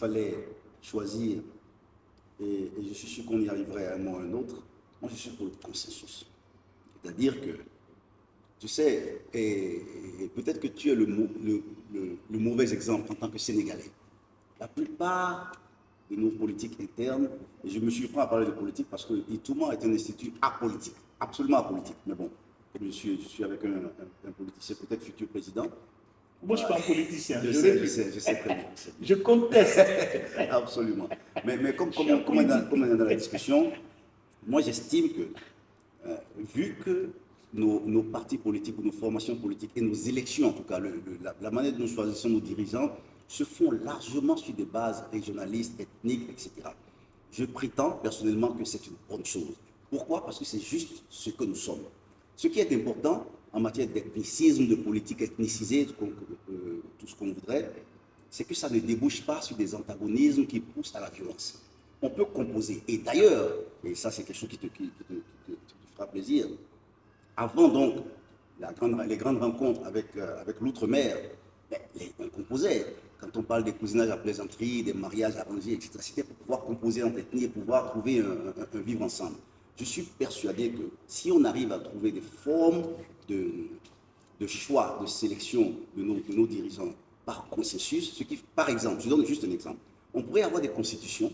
fallait choisir, et je suis sûr qu'on y arriverait à un moment ou à un autre, moi je suis pour le consensus. C'est-à-dire que, tu sais, et peut-être que tu es le mauvais exemple en tant que Sénégalais. La plupart de nos politiques internes, et je me surprends à parler de politique parce que Itouma est un institut apolitique, absolument apolitique. Mais bon, comme je suis avec un politicien, peut-être futur président. Moi, je ne suis pas un politicien. Je sais très bien. Je conteste. Absolument. Mais comme on est dans la discussion, moi j'estime que, vu que nos partis politiques ou nos formations politiques et nos élections, en tout cas, la manière dont nous choisissons nos dirigeants, se font largement sur des bases régionalistes, ethniques, etc. Je prétends personnellement que c'est une bonne chose. Pourquoi? Parce que c'est juste ce que nous sommes. Ce qui est important en matière d'ethnicisme, de politique ethnicisée, tout ce qu'on voudrait, c'est que ça ne débouche pas sur des antagonismes qui poussent à la violence. On peut composer. Et d'ailleurs, et ça c'est quelque chose qui te fera plaisir, avant donc les grandes rencontres avec l'outre-mer, on composait. Quand on parle des cousinages à plaisanterie, des mariages arrangés, etc., c'était pour pouvoir composer en ethnie et pouvoir trouver un vivre ensemble. Je suis persuadé que si on arrive à trouver des formes de choix, de sélection de nos dirigeants par consensus, ce qui, par exemple, je donne juste un exemple, on pourrait avoir des constitutions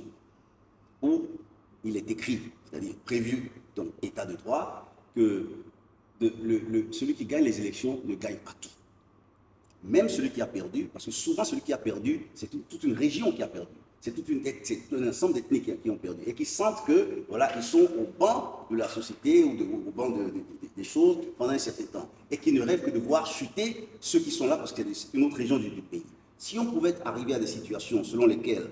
où il est écrit, c'est-à-dire prévu dans l'état de droit, que celui qui gagne les élections ne gagne pas tout. Même celui qui a perdu, parce que souvent celui qui a perdu, c'est toute une région qui a perdu. C'est un ensemble d'ethnies qui ont perdu et qui sentent que voilà, ils sont au banc de la société ou au banc des choses pendant un certain temps et qui ne rêvent que de voir chuter ceux qui sont là parce que c'est une autre région du pays. Si on pouvait arriver à des situations selon lesquelles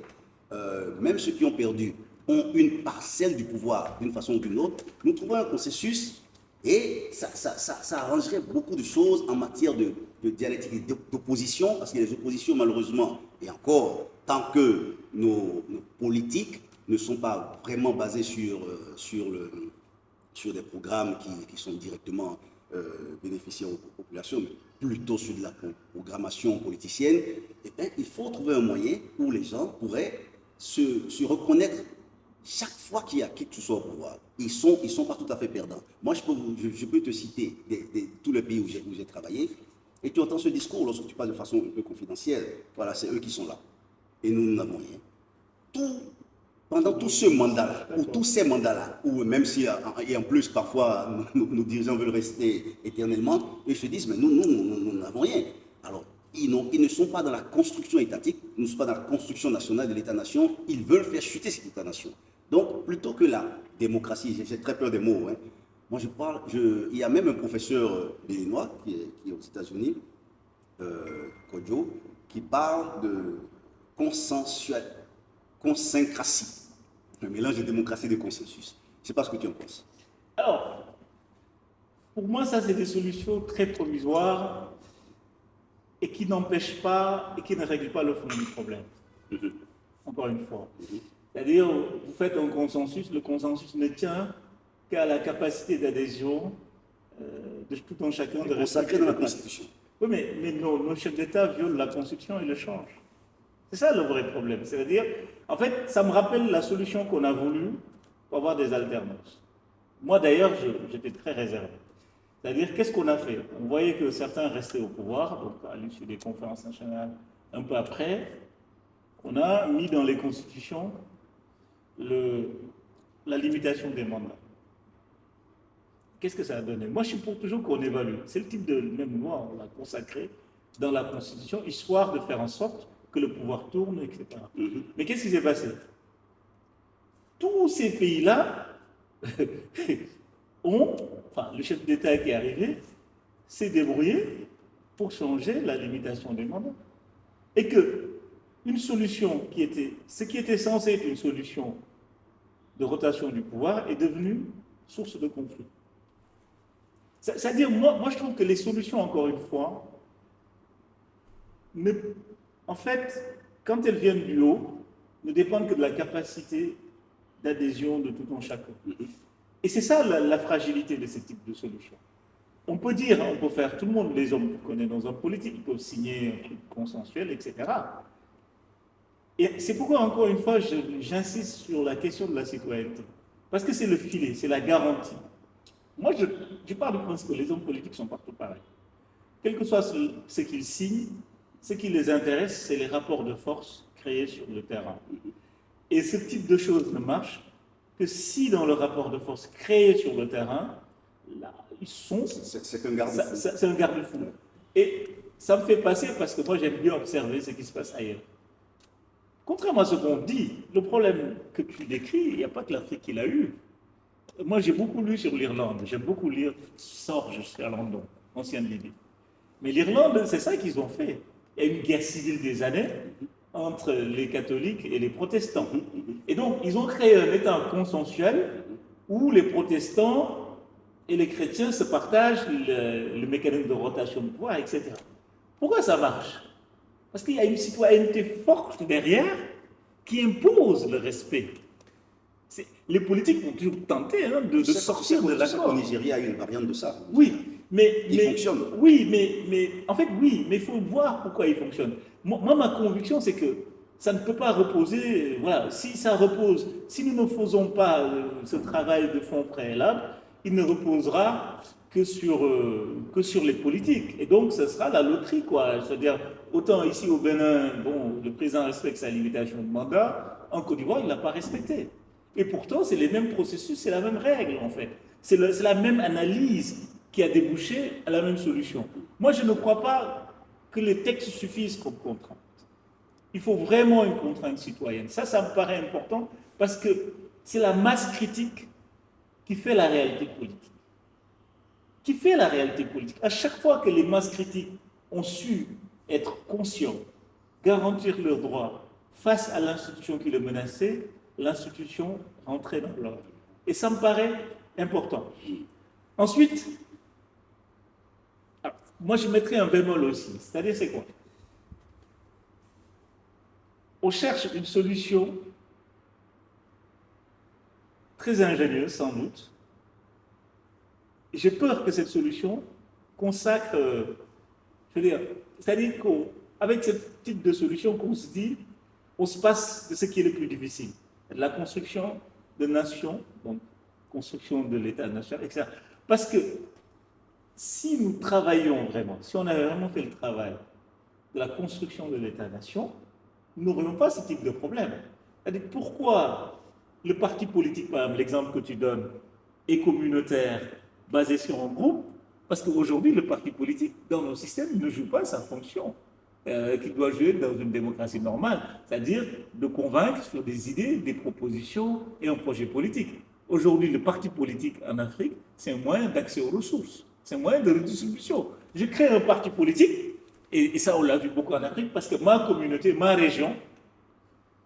même ceux qui ont perdu ont une parcelle du pouvoir d'une façon ou d'une autre, nous trouvons un consensus et ça arrangerait beaucoup de choses en matière de dialectique et d'opposition, parce que les oppositions, malheureusement, et encore, tant que nos politiques ne sont pas vraiment basées sur des programmes qui sont directement bénéficiaires aux populations, mais plutôt sur de la programmation politicienne, eh bien, il faut trouver un moyen où les gens pourraient se reconnaître chaque fois qu'il y a qui que ce soit au pouvoir. Ils sont pas tout à fait perdants. Moi, je peux te citer tous les pays où j'ai travaillé, et tu entends ce discours lorsque tu parles de façon un peu confidentielle. Voilà, c'est eux qui sont là. Et nous n'avons rien. Pendant tout ce mandat-là, ou tous ces mandats-là, ou même si, et en plus, parfois, nos dirigeants veulent rester éternellement, ils se disent, mais nous n'avons rien. Alors, ils ne sont pas dans la construction étatique, ils ne sont pas dans la construction nationale de l'État-nation, ils veulent faire chuter cet État-nation. Donc, plutôt que la démocratie, j'ai très peur des mots, hein, moi il y a même un professeur béninois qui est aux États-Unis, Kodjo, qui parle de consyncratie, un mélange de démocratie et de consensus. Je ne sais pas ce que tu en penses. Alors, pour moi, ça, c'est des solutions très provisoires et qui n'empêchent pas et qui ne règlent pas le fond du problème. Encore une fois. C'est-à-dire, vous faites un consensus, le consensus ne tient qu'à la capacité d'adhésion de tout un chacun de consacré dans la Constitution. Oui, mais nos chefs d'État violent la Constitution et le changent. C'est ça le vrai problème. C'est-à-dire, en fait, ça me rappelle la solution qu'on a voulu pour avoir des alternances. Moi, d'ailleurs, j'étais très réservé. C'est-à-dire, qu'est-ce qu'on a fait? On voyait que certains restaient au pouvoir, donc à l'issue des conférences nationales, un peu après, on a mis dans les constitutions la limitation des mandats. Qu'est-ce que ça a donné? Moi, je suis pour toujours qu'on évalue. C'est le type de même loi, on l'a consacré dans la Constitution, histoire de faire en sorte que le pouvoir tourne, etc. Mais qu'est-ce qui s'est passé? Tous ces pays-là le chef d'État qui est arrivé s'est débrouillé pour changer la limitation des mandats. Et que une solution ce qui était censé être une solution de rotation du pouvoir est devenue source de conflit. C'est-à-dire, moi, je trouve que les solutions, encore une fois, en fait, quand elles viennent du haut, ne dépendent que de la capacité d'adhésion de tout un chacun. Et c'est ça la fragilité de ce type de solution. On peut dire, on peut faire, tout le monde, les hommes qu'on connaît dans un politique, ils peuvent signer un truc consensuel, etc. Et c'est pourquoi, encore une fois, j'insiste sur la question de la citoyenneté. Parce que c'est le filet, c'est la garantie. Moi, je pars du principe que les hommes politiques sont partout pareils. Quel que soit ce qu'ils signent, ce qui les intéresse, c'est les rapports de force créés sur le terrain. Et ce type de choses ne marche que si dans le rapport de force créé sur le terrain, là, ils sont... C'est un garde-fou. C'est un garde-fou. Et ça me fait passer parce que moi, j'aime bien observer ce qui se passe ailleurs. Contrairement à ce qu'on dit, le problème que tu décris, il n'y a pas que l'Afrique qui l'a eu. Moi, j'ai beaucoup lu sur l'Irlande. J'aime beaucoup lire Sorge à London, ancienne Libye. Mais l'Irlande, c'est ça qu'ils ont fait. Il y a eu une guerre civile des années entre les catholiques et les protestants. Et donc, ils ont créé un État consensuel où les protestants et les chrétiens se partagent le mécanisme de rotation de pouvoir, etc. Pourquoi ça marche? Parce qu'il y a une citoyenneté forte derrière qui impose le respect. Les politiques ont toujours tenté de sortir de l'accord. Au Nigeria, il y a une variante de ça. Oui, Il fonctionne. Oui, mais en fait, oui, mais il faut voir pourquoi il fonctionne. Moi, ma conviction, c'est que ça ne peut pas reposer. Voilà, si ça repose, si nous ne faisons pas ce travail de fond préalable, il ne reposera que sur les politiques. Et donc, ce sera la loterie, quoi. C'est-à-dire, autant ici au Bénin, bon, le président respecte sa limitation de mandat, en Côte d'Ivoire, il ne l'a pas respecté. Et pourtant, c'est les mêmes processus, c'est la même règle, en fait. C'est la même analyse qui a débouché à la même solution. Moi, je ne crois pas que les textes suffisent comme contrainte. Il faut vraiment une contrainte citoyenne. Ça me paraît important parce que c'est la masse critique qui fait la réalité politique. Qui fait la réalité politique. À chaque fois que les masses critiques ont su être conscients, garantir leurs droits face à l'institution qui les menaçait, l'institution rentrait dans l'ordre. Et ça me paraît important. Ensuite, moi je mettrais un bémol aussi. C'est-à-dire, c'est quoi? On cherche une solution très ingénieuse, sans doute. J'ai peur que cette solution consacre, je veux dire, c'est-à-dire qu'avec ce type de solution qu'on se dit, on se passe de ce qui est le plus difficile. La construction de nations, donc construction de l'État-nation, etc. Parce que si nous travaillions vraiment, si on avait vraiment fait le travail de la construction de l'État-nation, nous n'aurions pas ce type de problème. C'est-à-dire, pourquoi le parti politique, par exemple, l'exemple que tu donnes, est communautaire, basé sur un groupe? Parce qu'aujourd'hui, le parti politique, dans nos systèmes, ne joue pas sa fonction qu'il doit jouer dans une démocratie normale, c'est-à-dire de convaincre sur des idées, des propositions et un projet politique. Aujourd'hui, le parti politique en Afrique, c'est un moyen d'accès aux ressources, c'est un moyen de redistribution. Je crée un parti politique, et ça on l'a vu beaucoup en Afrique, parce que ma communauté, ma région,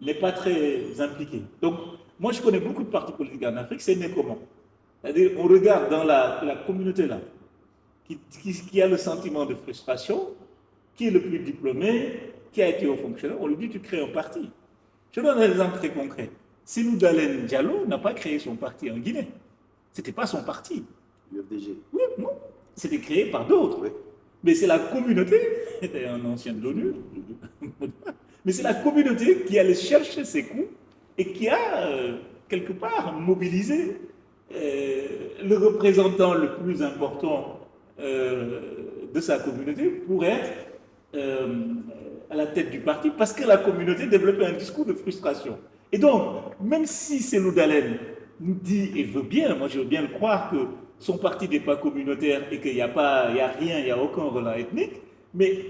n'est pas très impliquée. Donc, moi je connais beaucoup de partis politiques en Afrique, c'est né comment? C'est-à-dire, on regarde dans la communauté là, qui a le sentiment de frustration, qui est le plus diplômé, qui a été haut fonctionnaire, on lui dit tu crées un parti. Je donne un exemple très concret. Sénou Dalein Diallo n'a pas créé son parti en Guinée. Ce n'était pas son parti. L'UFDG. Oui, non. C'était créé par d'autres. Oui. Mais c'est la communauté, c'était un ancien de l'ONU, mais c'est la communauté qui allait chercher ses coups et qui a, quelque part, mobilisé le représentant le plus important de sa communauté pour être à la tête du parti, parce que la communauté développait un discours de frustration. Et donc, même si Sénou Dalein nous dit et veut bien, moi je veux bien le croire, que son parti n'est pas communautaire et qu'il n'y a rien, il n'y a aucun relent ethnique, mais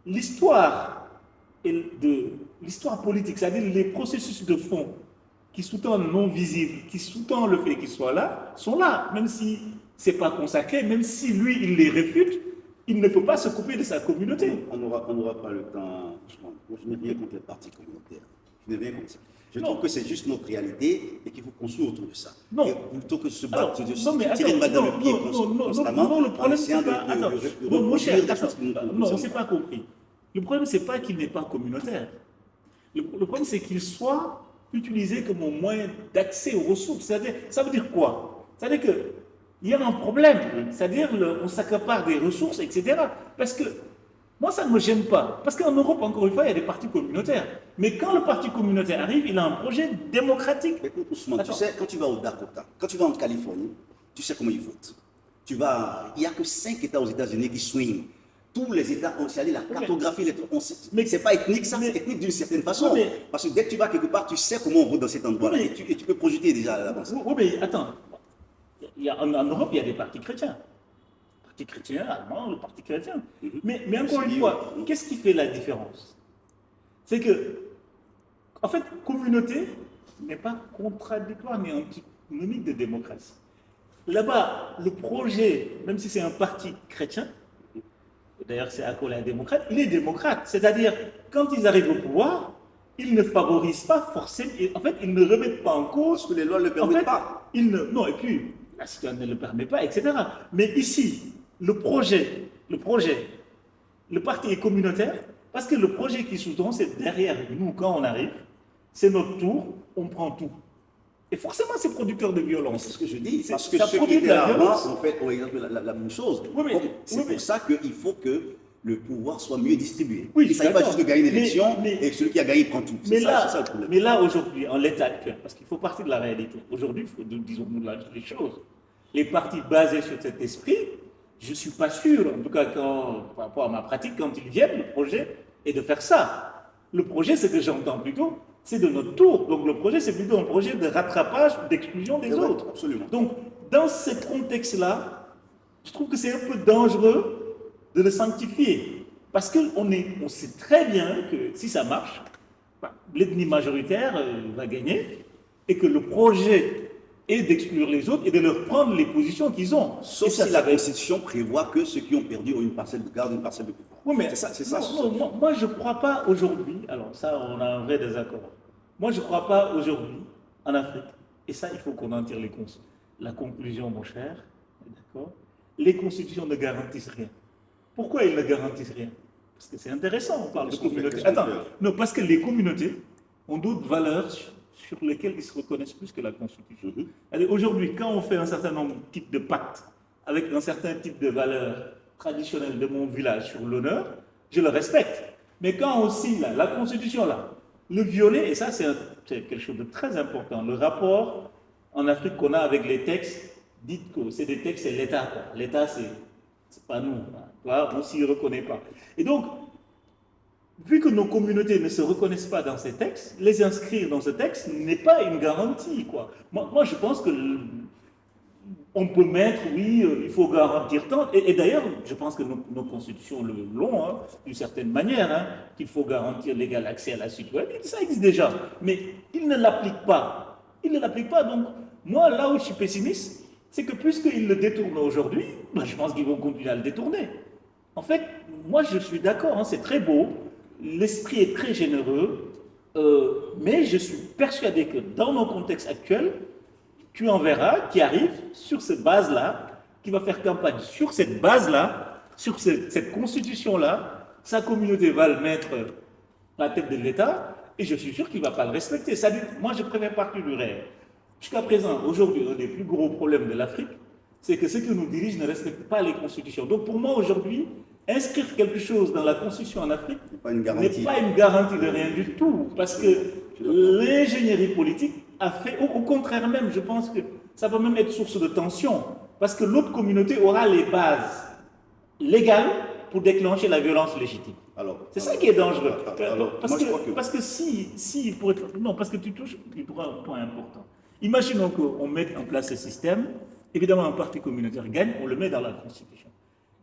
l'histoire politique, c'est-à-dire les processus de fond qui sous-tendent non visibles, qui sous-tendent le fait qu'il soit là, sont là, même si ce n'est pas consacré, même si lui, il les réfute, il ne peut pas se couper de sa communauté. On n'aura pas le temps. Je n'ai rien contre les partis communautaires. Je n'ai rien contre ça. Je trouve que c'est juste notre réalité et qu'il faut construire autour de ça. Non. Et plutôt que de se battre, Alors, de non, mais tirer une balle dans le pied constamment, non, le problème, c'est pas... Attends, non, mon cher, non, on ne s'est pas compris. Le problème, c'est pas qu'il n'est pas communautaire. Le problème, c'est qu'il soit utilisé comme un moyen d'accès aux ressources. C'est-à-dire, ça veut dire quoi? C'est-à-dire qu'il y a un problème. C'est-à-dire, on s'accapare des ressources, etc. Parce que Moi, ça ne me gêne pas. Parce qu'en Europe, encore une fois, il y a des partis communautaires. Mais quand le parti communautaire arrive, il a un projet démocratique. Écoute, Ousmane, tu sais, quand tu vas au Dakota, quand tu vas en Californie, tu sais comment ils votent. Il n'y a que 5 États aux États-Unis qui swingent. Tous les États ont installé la cartographie. Mais ce n'est pas ethnique, ça, c'est ethnique d'une certaine façon. Parce que dès que tu vas quelque part, tu sais comment on vote dans cet endroit-là. Et tu peux projeter déjà là-bas. Oui, mais attends. En Europe, il y a des partis chrétiens. Le parti chrétien allemand, le parti chrétien. Mais encore une fois, qu'est-ce qui fait la différence? C'est que, en fait, communauté n'est pas contradictoire ni antinomique de démocratie. Là-bas, le projet, même si c'est un parti chrétien, d'ailleurs c'est accolé à démocrate, il est démocrate. C'est-à-dire, quand ils arrivent au pouvoir, ils ne favorisent pas forcément, en fait, ils ne remettent pas en cause. Parce que les lois ne le permettent pas. Non, et puis, la situation ne le permet pas, etc. Mais ici, le parti est communautaire, parce que le projet qui sous-tend, c'est derrière nous, quand on arrive, c'est notre tour, on prend tout. Et forcément, c'est producteur de violence. C'est ce que je dis. Parce que ceux qui étaient là avant ont fait, par exemple, la même chose. C'est pour ça qu'il faut que le pouvoir soit mieux distribué. Oui, il ne s'agit pas juste de gagner l'élection et celui qui a gagné prend tout. C'est ça le problème. Mais là, aujourd'hui, en l'état actuel, parce qu'il faut partir de la réalité, aujourd'hui, disons-nous les choses, les partis basés sur cet esprit, je ne suis pas sûr, en tout cas par rapport à ma pratique, quand ils viennent, le projet est de faire ça. Le projet, ce que j'entends plutôt, c'est de notre tour. Donc le projet, c'est plutôt un projet de rattrapage, d'exclusion des autres. Absolument. Donc, dans ce contexte-là, je trouve que c'est un peu dangereux de le sanctifier. Parce qu'on sait très bien que si ça marche, l'ethnie majoritaire va gagner et que le projet est d'exclure les autres et de leur prendre les positions qu'ils ont. Sauf si la Constitution prévoit que ceux qui ont perdu ont une parcelle de garde, une parcelle de pouvoir. Oui, mais c'est ça. Moi, je ne crois pas aujourd'hui, alors ça, on a un vrai désaccord. Moi, je ne crois pas aujourd'hui en Afrique, et ça, il faut qu'on en tire la conclusion, mon cher, d'accord? Les constitutions ne garantissent rien. Pourquoi ils ne garantissent rien? Parce que c'est intéressant, on parle de communauté. Attends, non, parce que les communautés ont d'autres valeurs sur lesquelles ils se reconnaissent plus que la Constitution. Aujourd'hui, quand on fait un certain nombre de types de pactes avec un certain type de valeurs traditionnelles de mon village sur l'honneur, je le respecte. Mais quand aussi, la Constitution, le violer, et ça c'est quelque chose de très important, le rapport en Afrique qu'on a avec les textes, dites que c'est des textes, c'est l'État. L'État, c'est pas nous. On ne s'y reconnaît pas. Et donc, vu que nos communautés ne se reconnaissent pas dans ces textes, les inscrire dans ce texte n'est pas une garantie, quoi. Moi, je pense que on peut mettre, oui, il faut garantir tant. Et d'ailleurs, je pense que nos constitutions l'ont, d'une certaine manière, qu'il faut garantir l'égal accès à la citoyenneté. Ça existe déjà. Mais ils ne l'appliquent pas. Ils ne l'appliquent pas. Donc, moi, là où je suis pessimiste, c'est que puisqu'ils le détournent aujourd'hui, je pense qu'ils vont continuer à le détourner. En fait, moi, je suis d'accord, c'est très beau. L'esprit est très généreux. Mais je suis persuadé que dans nos contextes actuels, tu en verras qui arrive sur cette base-là, qui va faire campagne sur cette base-là, sur cette constitution-là, sa communauté va le mettre à la tête de l'État, et je suis sûr qu'il ne va pas le respecter. Moi, je préfère partir du réel. Jusqu'à présent, aujourd'hui, un des plus gros problèmes de l'Afrique, c'est que ceux qui nous dirigent ne respectent pas les constitutions. Donc pour moi, aujourd'hui, inscrire quelque chose dans la constitution en Afrique n'est pas une garantie de rien du tout, parce que l'ingénierie politique a fait, au contraire même, je pense que ça peut même être source de tension, parce que l'autre communauté aura les bases légales pour déclencher la violence légitime. C'est ça qui est dangereux. Parce que si pour être, non, parce que tu touches un point important. Imaginons qu'on mette en place ce système, évidemment un parti communautaire gagne, on le met dans la Constitution,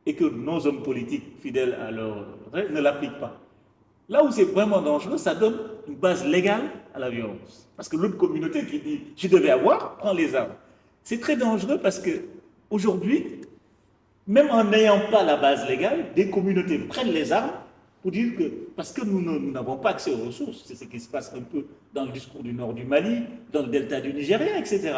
et que nos hommes politiques fidèles à leur rêve ne l'appliquent pas. Là où c'est vraiment dangereux, ça donne une base légale à la violence. Parce que l'autre communauté qui dit « je devais avoir », prend les armes. C'est très dangereux parce qu'aujourd'hui, même en n'ayant pas la base légale, des communautés prennent les armes pour dire que, parce que nous n'avons pas accès aux ressources, c'est ce qui se passe un peu dans le discours du nord du Mali, dans le delta du Nigeria, etc.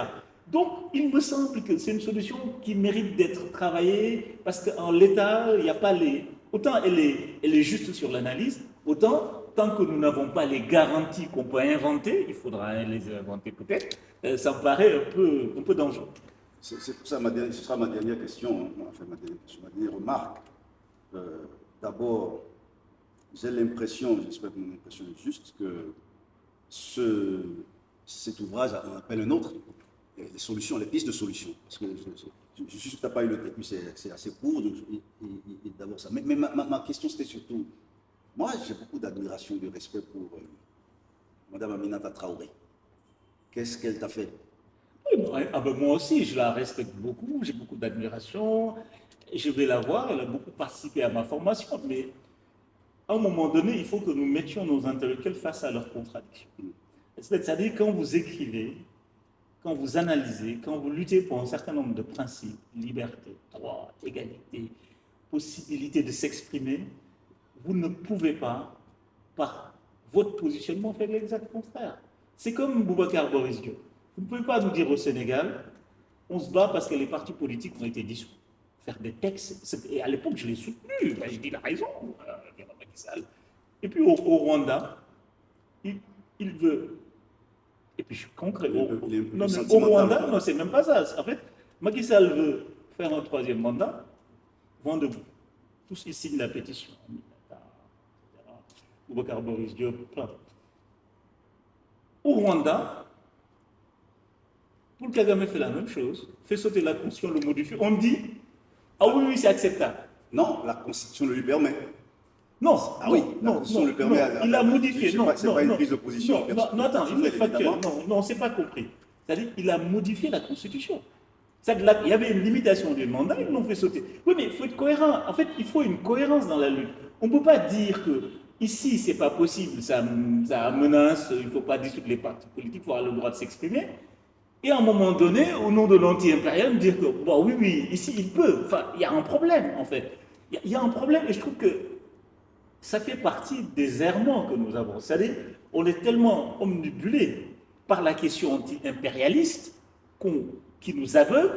Donc, il me semble que c'est une solution qui mérite d'être travaillée, parce qu'en l'état, il n'y a pas les... Autant elle est juste sur l'analyse, autant, tant que nous n'avons pas les garanties qu'on peut inventer, il faudra les inventer peut-être, ça me paraît un peu dangereux. C'est pour ça, ce sera ma dernière question, ma dernière remarque. D'abord, j'ai l'impression, j'espère que mon impression est juste, que cet ouvrage en appelle un autre, les solutions, les pistes de solutions. Parce que je suis sûr que tu n'as pas eu le temps, et puis c'est assez court, donc et d'abord ça. Mais ma question, c'était surtout, moi j'ai beaucoup d'admiration et de respect pour Madame Aminata Traoré. Qu'est-ce qu'elle t'a fait? Ah ben moi aussi, je la respecte beaucoup, j'ai beaucoup d'admiration, je vais la voir, elle a beaucoup participé à ma formation, mais à un moment donné, il faut que nous mettions nos intellectuels face à leurs contradictions. C'est-à-dire quand vous écrivez, quand vous analysez, quand vous luttez pour un certain nombre de principes, liberté, droit, égalité, possibilité de s'exprimer, vous ne pouvez pas, par votre positionnement, faire l'exact contraire. C'est comme Boubacar Boris Diop. Vous ne pouvez pas nous dire au Sénégal, on se bat parce que les partis politiques ont été dissous. Faire des textes, et à l'époque je l'ai soutenu, ben, je dis la raison, et puis au Rwanda, il veut, et puis je suis concret, non, mais au Rwanda, non, c'est même pas ça. En fait, Macky Sall veut faire un troisième mandat, vent debout. Tous ils signent la pétition. Boubacar Boris Diop, plein. Au Rwanda, Paul Kagame fait la même chose, fait sauter la Constitution, le modifie. On dit, ah oui, oui, c'est acceptable. Non, la Constitution le lui permet. Non, ah oui, la Constitution le permet. Il a modifié. Non, c'est pas une prise de position. Non, attends, il faut être factuel. Non, c'est pas compris. C'est-à-dire qu'il a modifié la Constitution. Il y avait une limitation du mandat, ils l'ont fait sauter. Oui, mais il faut être cohérent. En fait, il faut une cohérence dans la lutte. On ne peut pas dire que ici, c'est pas possible, ça menace, il ne faut pas dissoudre les partis politiques, il faut avoir le droit de s'exprimer. Et à un moment donné, au nom de l'anti-impérialisme, dire que, bon, oui, oui, ici, il peut. Enfin, il y a un problème, en fait. Il y a un problème, et je trouve que ça fait partie des errements que nous avons. C'est-à-dire, on est tellement omnibulé par la question anti-impérialiste qui nous aveugle,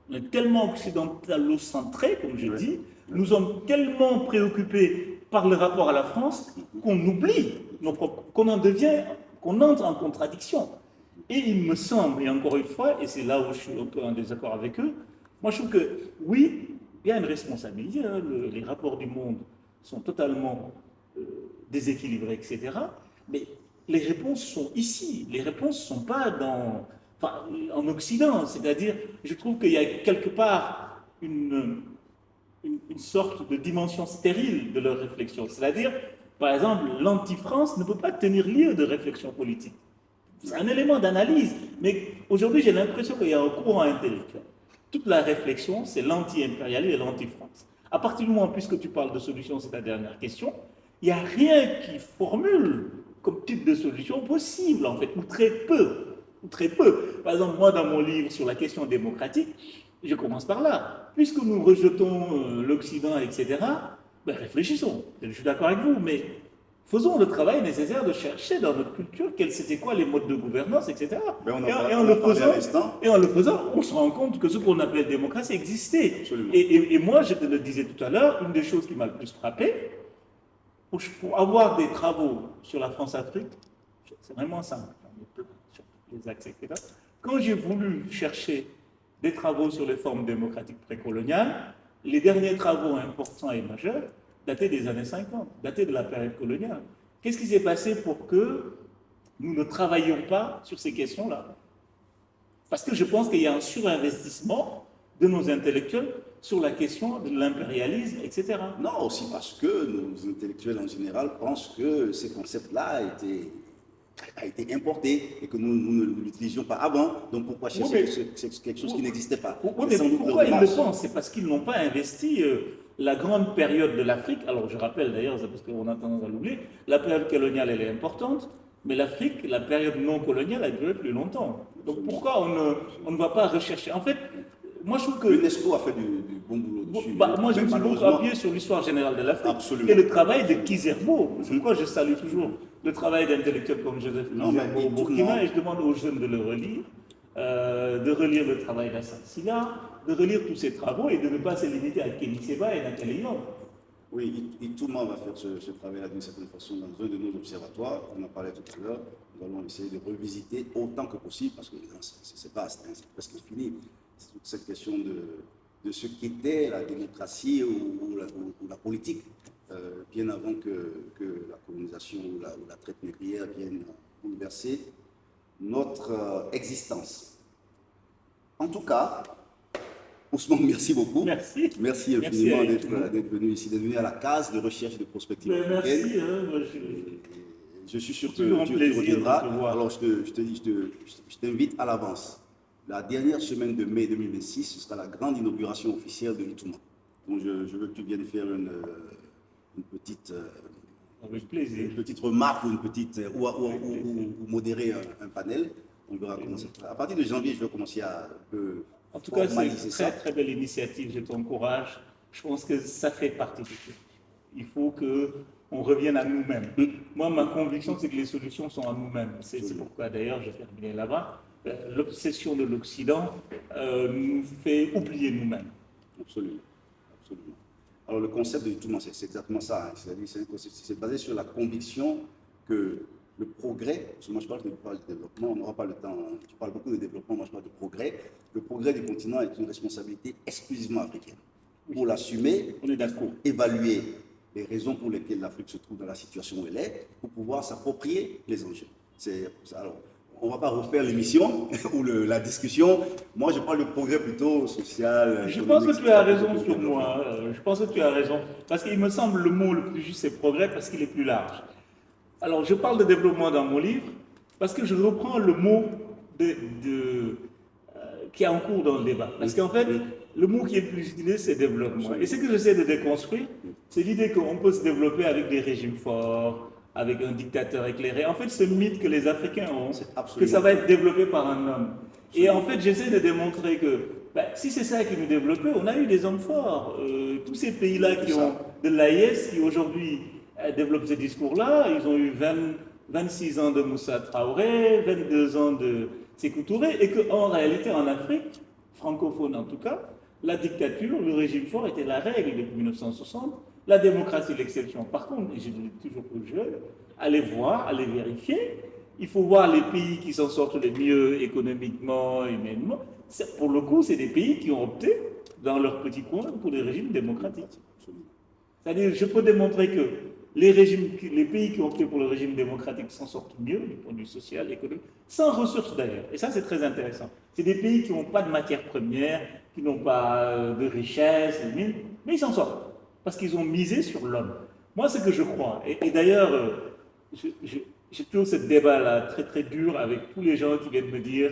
on est tellement occidentalo-centré, comme je dis, nous sommes tellement préoccupés par le rapport à la France qu'on oublie, qu'on entre en contradiction. Et il me semble, et encore une fois, et c'est là où je suis un peu en désaccord avec eux, moi je trouve que oui, il y a une responsabilité, hein, les rapports du monde sont totalement déséquilibrés, etc. Mais les réponses sont ici, les réponses ne sont pas en Occident, c'est-à-dire, je trouve qu'il y a quelque part une sorte de dimension stérile de leur réflexion. C'est-à-dire, par exemple, l'anti-France ne peut pas tenir lieu de réflexion politique. C'est un élément d'analyse. Mais aujourd'hui, j'ai l'impression qu'il y a un courant intellectuel. Toute la réflexion, c'est l'anti-impérialisme et l'anti-France. À partir du moment, puisque tu parles de solution, c'est ta dernière question, il n'y a rien qui formule comme type de solution possible, en fait, ou très peu. Ou très peu. Par exemple, moi, dans mon livre sur la question démocratique, je commence par là. Puisque nous rejetons l'Occident, etc., ben réfléchissons. Je suis d'accord avec vous, mais faisons le travail nécessaire de chercher dans notre culture c'était quoi les modes de gouvernance, etc. Et en le faisant, on se rend compte que ce qu'on appelle démocratie existait. Et moi, je te le disais tout à l'heure, une des choses qui m'a le plus frappé, pour avoir des travaux sur la France-Afrique, c'est vraiment simple, sur les axes, etc. Quand j'ai voulu chercher des travaux sur les formes démocratiques précoloniales, les derniers travaux importants et majeurs dataient des années 50, dataient de la période coloniale. Qu'est-ce qui s'est passé pour que nous ne travaillions pas sur ces questions-là? Parce que je pense qu'il y a un surinvestissement de nos intellectuels sur la question de l'impérialisme, etc. Non, aussi parce que nos intellectuels en général pensent que ces concepts-là a été importé et que nous ne l'utilisions pas avant. Donc pourquoi chercher quelque chose qui n'existait pas? Mais pourquoi ils le pensent? C'est parce qu'ils n'ont pas investi la grande période de l'Afrique. Alors je rappelle d'ailleurs, parce qu'on a tendance à l'oublier, la période coloniale elle est importante, mais l'Afrique, la période non coloniale a duré plus longtemps. Donc pourquoi on ne va pas rechercher? En fait, moi je trouve que l'UNESCO a fait du bon boulot dessus. Moi je me suis beaucoup appuyé sur l'histoire générale de l'Afrique et le travail de Kizerbo. C'est pourquoi je salue toujours le travail d'intellectuels comme Joseph Kizerbo au Burkina, et je demande aux jeunes de le relire, de relire le travail d'Hassan Silla, de relire tous ces travaux et de ne pas se limiter à Kény Seba et Nathalie Young. Oui, et tout le monde va faire ce travail-là d'une certaine façon dans un de nos observatoires. On en parlait tout à l'heure. Nous allons essayer de revisiter autant que possible, parce que c'est presque fini, toute cette question de ce qu'était la démocratie ou la politique bien avant que la colonisation ou la traite négrière vienne bouleverser notre existence. En tout cas, Ousmane, merci beaucoup. Merci. Merci infiniment d'être venu ici, d'être venu à la case de recherche de prospective africaine. Merci. Je suis sûr que tu reviendras. Alors, je t'invite à l'avance. La dernière semaine de mai 2026, ce sera la grande inauguration officielle de l'ITUMA. Donc, je veux que tu viennes faire une petite, avec plaisir. Une petite remarque ou une petite ou modérer un panel. On verra comment ça se passe. À partir de janvier, je vais commencer à en tout cas, c'est une très très belle initiative. Je t'encourage. Je pense que ça fait partie du truc. Il faut qu'on revienne à nous-mêmes. Moi, ma conviction, c'est que les solutions sont à nous-mêmes. C'est pourquoi, d'ailleurs, j'ai terminé là-bas. L'obsession de l'Occident nous fait oublier nous-mêmes. Absolument. Absolument. Alors, le concept de l'ITUMA, c'est exactement ça. Hein. C'est basé sur la conviction que le progrès, parce que moi je parle de développement, on n'aura pas le temps, hein. Tu parles beaucoup de développement, moi je parle de progrès. Le progrès du continent est une responsabilité exclusivement africaine. Pour l'assumer, on est d'accord. Évaluer les raisons pour lesquelles l'Afrique se trouve dans la situation où elle est, pour pouvoir s'approprier les enjeux. Alors, on ne va pas refaire l'émission ou la discussion. Moi, je parle de progrès plutôt social. Je pense que tu as raison sur moi. Je pense que tu as raison. Parce qu'il me semble le mot le plus juste, c'est progrès, parce qu'il est plus large. Alors, je parle de développement dans mon livre, parce que je reprends le mot qui est en cours dans le débat. Parce qu'en fait, le mot qui est le plus utilisé, c'est développement. Et ce que j'essaie de déconstruire, c'est l'idée qu'on peut se développer avec des régimes forts, avec un dictateur éclairé. En fait, ce mythe que les Africains ont, que ça va être développé par un homme. Et en fait, j'essaie de démontrer que si c'est ça qui nous développe, on a eu des hommes forts. Tous ces pays-là qui ont de l'AIS, qui aujourd'hui développent ce discours-là, ils ont eu 26 ans de Moussa Traoré, 22 ans de Sékou Touré, et qu'en réalité, en Afrique, francophone en tout cas, la dictature, le régime fort était la règle depuis 1960, la démocratie l'exception. Par contre, et je dis toujours aux jeunes, allez voir, allez vérifier, il faut voir les pays qui s'en sortent le mieux économiquement, humainement. Pour le coup, c'est des pays qui ont opté dans leur petit coin pour des régimes démocratiques. C'est-à-dire, je peux démontrer que les pays qui ont opté pour le régime démocratique s'en sortent mieux du point de vue social, économique, sans ressources d'ailleurs. Et ça, c'est très intéressant. C'est des pays qui n'ont pas de matières premières, qui n'ont pas de richesses, mais ils s'en sortent. Parce qu'ils ont misé sur l'homme. Moi, c'est que je crois. Et d'ailleurs, j'ai toujours ce débat-là très très dur avec tous les gens qui viennent me dire,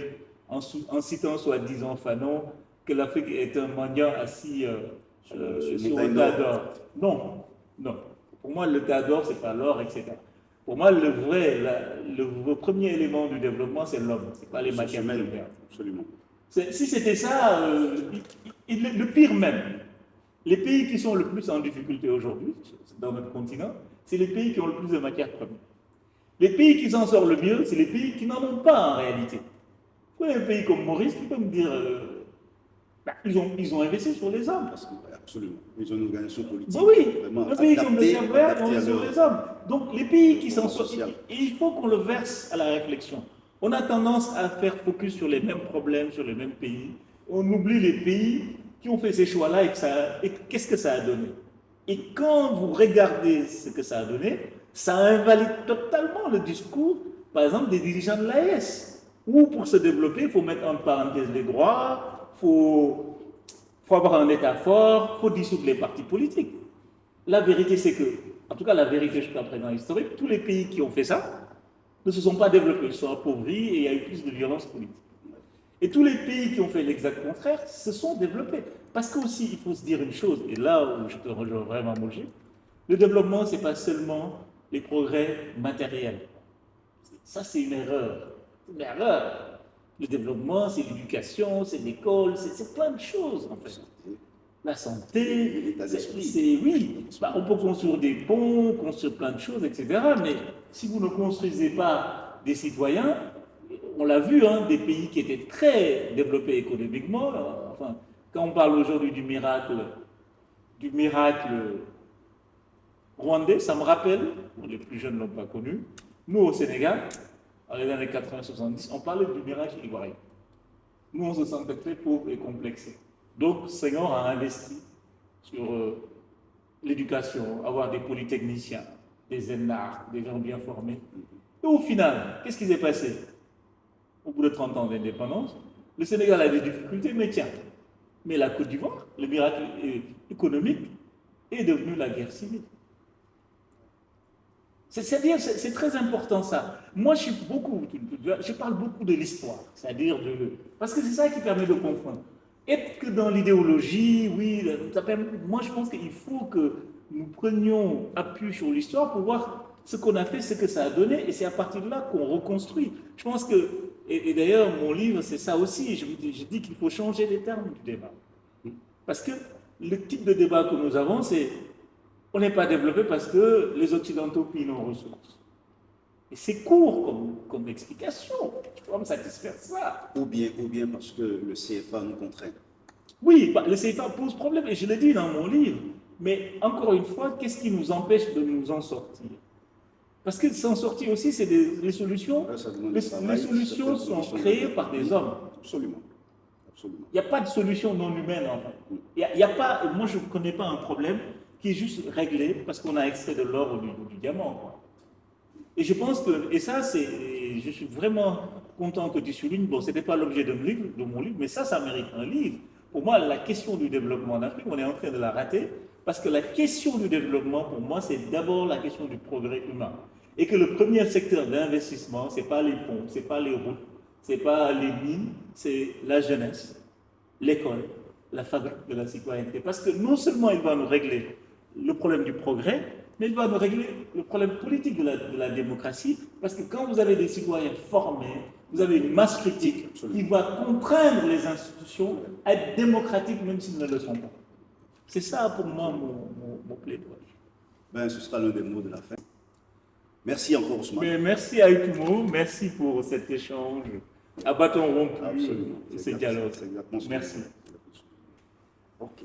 en citant soi-disant Fanon, que l'Afrique est un mendiant assis sur un tas d'or. Non, non. Pour moi, le tas d'or, c'est pas l'or, etc. Pour moi, le premier élément du développement, c'est l'homme, c'est pas les matières premières. Absolument. Si c'était ça, le pire même, les pays qui sont le plus en difficulté aujourd'hui, dans notre continent, c'est les pays qui ont le plus de matières premières. Les pays qui s'en sortent le mieux, c'est les pays qui n'en ont pas en réalité. Vous voyez un pays comme Maurice, qui peut me dire, ils ont investi sur les hommes. Absolument. Ils ont une organisation politique. Bon, oui, un pays comme le Cap-Vert, on est sur les hommes. Donc les pays qui s'en sortent, il faut qu'on le verse à la réflexion. On a tendance à faire focus sur les mêmes problèmes, sur les mêmes pays. On oublie les pays qui ont fait ces choix-là et qu'est-ce que ça a donné. Et quand vous regardez ce que ça a donné, ça invalide totalement le discours, par exemple, des dirigeants de l'AES. Où pour se développer, il faut mettre en parenthèse les droits, il faut avoir un État fort, il faut dissoudre les partis politiques. La vérité, c'est que, en tout cas la vérité jusqu'à présent historique, tous les pays qui ont fait ça ne se sont pas développés, ils sont appauvris et il y a eu plus de violence politique. Et tous les pays qui ont fait l'exact contraire se sont développés. Parce qu'aussi, il faut se dire une chose, et là où je te rejoins vraiment, Moji, le développement, ce n'est pas seulement les progrès matériels. Ça, c'est une erreur. C'est une erreur. Le développement, c'est l'éducation, c'est l'école, c'est plein de choses, en fait. La santé, oui, on peut construire des ponts, construire plein de choses, etc. Mais si vous ne construisez pas des citoyens, on l'a vu, hein, des pays qui étaient très développés économiquement, enfin, quand on parle aujourd'hui du miracle rwandais, ça me rappelle, les plus jeunes ne l'ont pas connu, nous au Sénégal, dans les années 80-70, on parlait du miracle ivoirien. Nous, on se sentait très pauvres et complexés. Donc, Senghor a investi sur l'éducation, avoir des polytechniciens, des énarques, des gens bien formés. Et au final, qu'est-ce qui s'est passé? Au bout de 30 ans d'indépendance, le Sénégal a des difficultés, mais tiens, mais la Côte d'Ivoire, le miracle économique, est devenu la guerre civile. C'est-à-dire, c'est très important ça. Moi, je parle beaucoup de l'histoire, c'est-à-dire parce que c'est ça qui permet de comprendre. Être que dans l'idéologie, oui, moi je pense qu'il faut que nous prenions appui sur l'histoire pour voir ce qu'on a fait, ce que ça a donné, et c'est à partir de là qu'on reconstruit. Je pense que, et d'ailleurs mon livre c'est ça aussi, je dis qu'il faut changer les termes du débat. Parce que le type de débat que nous avons, c'est on n'est pas développé parce que les Occidentaux pillent nos ressources. Et c'est court comme explication. Je peux me satisfaire de ça. Ou bien parce que le CFA nous contraint. Oui, le CFA pose problème, et je le dis dans mon livre. Mais encore une fois, qu'est-ce qui nous empêche de nous en sortir? Parce que s'en sortir aussi, c'est les solutions. Les solutions sont créées par des hommes. Absolument. Absolument. Il n'y a pas de solution non humaine en fait. Il y a pas, moi je ne connais pas un problème qui est juste réglé parce qu'on a extrait de l'or ou du diamant, quoi. Et je pense que, et ça je suis vraiment content que tu soulignes, bon, ce n'était pas l'objet de mon livre, mais ça mérite un livre. Pour moi, la question du développement en Afrique, on est en train de la rater, parce que la question du développement, pour moi, c'est d'abord la question du progrès humain. Et que le premier secteur d'investissement, ce n'est pas les ponts, ce n'est pas les routes, ce n'est pas les mines, c'est la jeunesse, l'école, la fabrique de la citoyenneté. Parce que non seulement il va nous régler le problème du progrès, mais il va nous régler le problème politique de la démocratie, parce que quand vous avez des citoyens formés, vous avez une masse critique qui va contraindre les institutions à être démocratiques, même s'ils ne le sont pas. C'est ça pour moi mon plaidoyer. Ben, ce sera l'un des mots de la fin. Merci encore, Ousmane. Mais merci à Itumo, merci pour cet échange à bâton rompu, ce dialogue. C'est exactement ce que merci. Ok.